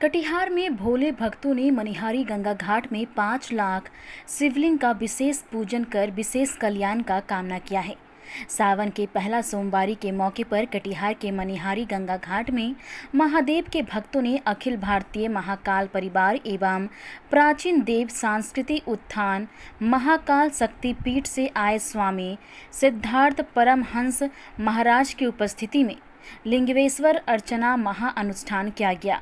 कटिहार में भोले भक्तों ने मनिहारी गंगा घाट में 5 लाख शिवलिंग का विशेष पूजन कर विशेष कल्याण का कामना किया है। सावन के पहला सोमवारी के मौके पर कटिहार के मनिहारी गंगा घाट में महादेव के भक्तों ने अखिल भारतीय महाकाल परिवार एवं प्राचीन देव सांस्कृतिक उत्थान महाकाल शक्तिपीठ से आए स्वामी सिद्धार्थ परमहंस महाराज की उपस्थिति में लिंगेश्वर अर्चना महाअनुष्ठान किया गया।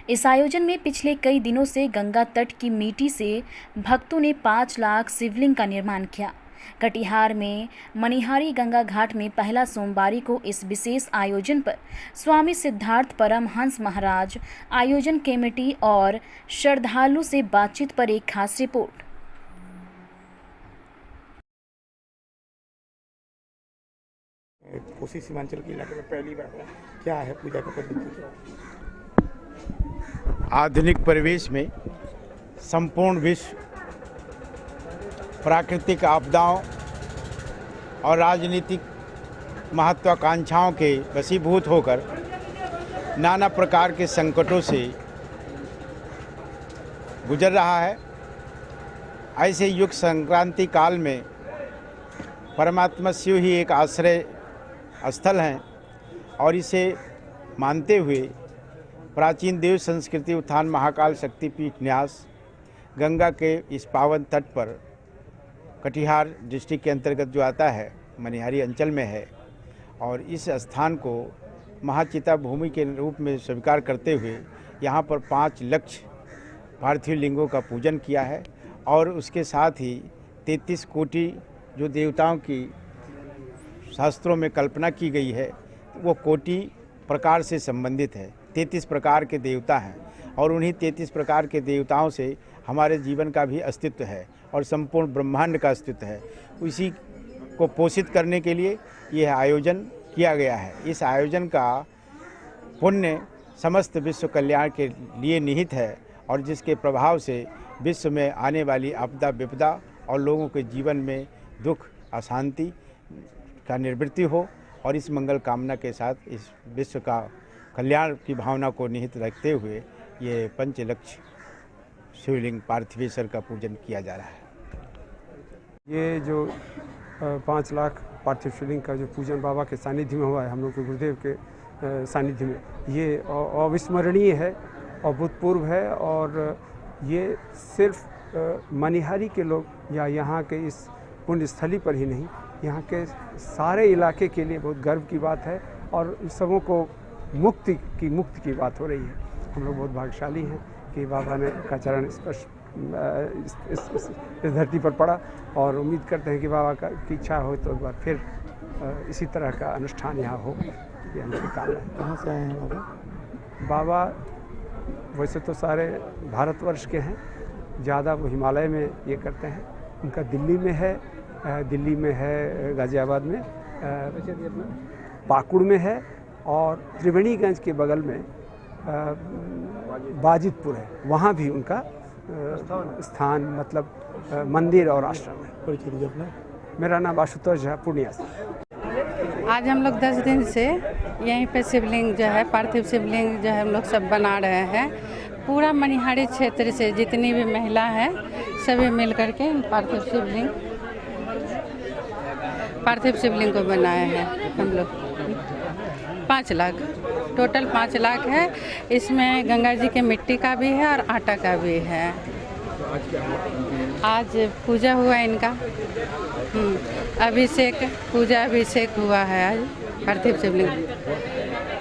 इस आयोजन में पिछले कई दिनों से गंगा तट की मिट्टी से भक्तों ने 5 लाख शिवलिंग का निर्माण किया। कटिहार में मनिहारी गंगा घाट में पहला सोमवारी को इस विशेष आयोजन पर स्वामी सिद्धार्थ परमहंस महाराज, आयोजन कमेटी और श्रद्धालु से बातचीत पर एक खास रिपोर्ट। कोसी सीमांचल के इलाके में पहली बार है, क्या है पूजा का पद्धति? आधुनिक परिवेश में संपूर्ण विश्व प्राकृतिक आपदाओं और राजनीतिक महत्वाकांक्षाओं के वशीभूत होकर नाना प्रकार के संकटों से गुजर रहा है। ऐसे युग संक्रांति काल में परमात्मा शिव ही एक आश्रय स्थल हैं और इसे मानते हुए प्राचीन देव संस्कृति उत्थान महाकाल शक्तिपीठ न्यास गंगा के इस पावन तट पर कटिहार डिस्ट्रिक्ट के अंतर्गत जो आता है मनिहारी अंचल में है और इस स्थान को महाचिता भूमि के रूप में स्वीकार करते हुए यहाँ पर 5 लाख पार्थिव लिंगों का पूजन किया है और उसके साथ ही 33 कोटि जो देवताओं की शास्त्रों में कल्पना की गई है वो कोटि प्रकार से संबंधित है। 33 प्रकार के देवता हैं और उन्हीं 33 प्रकार के देवताओं से हमारे जीवन का भी अस्तित्व है और संपूर्ण ब्रह्मांड का अस्तित्व है। इसी को पोषित करने के लिए यह आयोजन किया गया है। इस आयोजन का पुण्य समस्त विश्व कल्याण के लिए निहित है और जिसके प्रभाव से विश्व में आने वाली आपदा विपदा और लोगों के जीवन में दुख अशांति का निवृत्ति हो और इस मंगल कामना के साथ इस विश्व का कल्याण की भावना को निहित रखते हुए ये 5 लाख शिवलिंग पार्थिवेश्वर का पूजन किया जा रहा है। ये जो 5 लाख पार्थिव शिवलिंग का जो पूजन बाबा के सानिध्य में हुआ है, हम लोग के गुरुदेव के सानिध्य में, ये अविस्मरणीय है, अभूतपूर्व है और ये सिर्फ मनिहारी के लोग या यहाँ के इस पुण्य स्थली पर ही नहीं, यहाँ के सारे इलाके के लिए बहुत गर्व की बात है और सबों को मुक्ति की बात हो रही है। हम लोग बहुत भाग्यशाली हैं कि बाबा ने का चरण स्पर्श इस धरती पर पड़ा और उम्मीद करते हैं कि बाबा की इच्छा हो तो एक बार फिर इसी तरह का अनुष्ठान यहाँ हो। ये हमारी कामना है। कहाँ से आए हैं बाबा? बाबा वैसे तो सारे भारतवर्ष के हैं, ज़्यादा वो हिमालय में ये करते हैं। उनका दिल्ली में है, गाज़ियाबाद में, पाकुड़ में है और त्रिवेणीगंज के बगल में बाजितपुर है, वहाँ भी उनका स्थान मतलब मंदिर और आश्रम है। मेरा नाम आशुतोष है, पूर्णिया से। आज हम लोग 10 दिन से यहीं पे शिवलिंग जो है, पार्थिव शिवलिंग जो है हम लोग सब बना रहे हैं। पूरा मनिहारी क्षेत्र से जितनी भी महिला है सभी मिल करके पार्थिव शिवलिंग को बनाए हैं हम लोग। 5 लाख टोटल 5 लाख है। इसमें गंगा जी के मिट्टी का भी है और आटा का भी है। आज पूजा हुआ इनका, अभिषेक हुआ है आज पार्थिव शिवलिंग।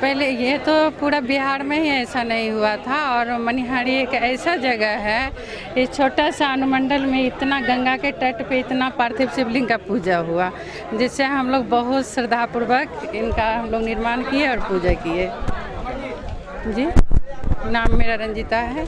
पहले ये तो पूरा बिहार में ही ऐसा नहीं हुआ था और मनिहारी एक ऐसा जगह है, इस छोटा सा अनुमंडल में इतना गंगा के तट पे इतना पार्थिव शिवलिंग का पूजा हुआ, जिससे हम लोग बहुत श्रद्धापूर्वक इनका हम लोग निर्माण किए और पूजा किए। जी, नाम मेरा रंजिता है।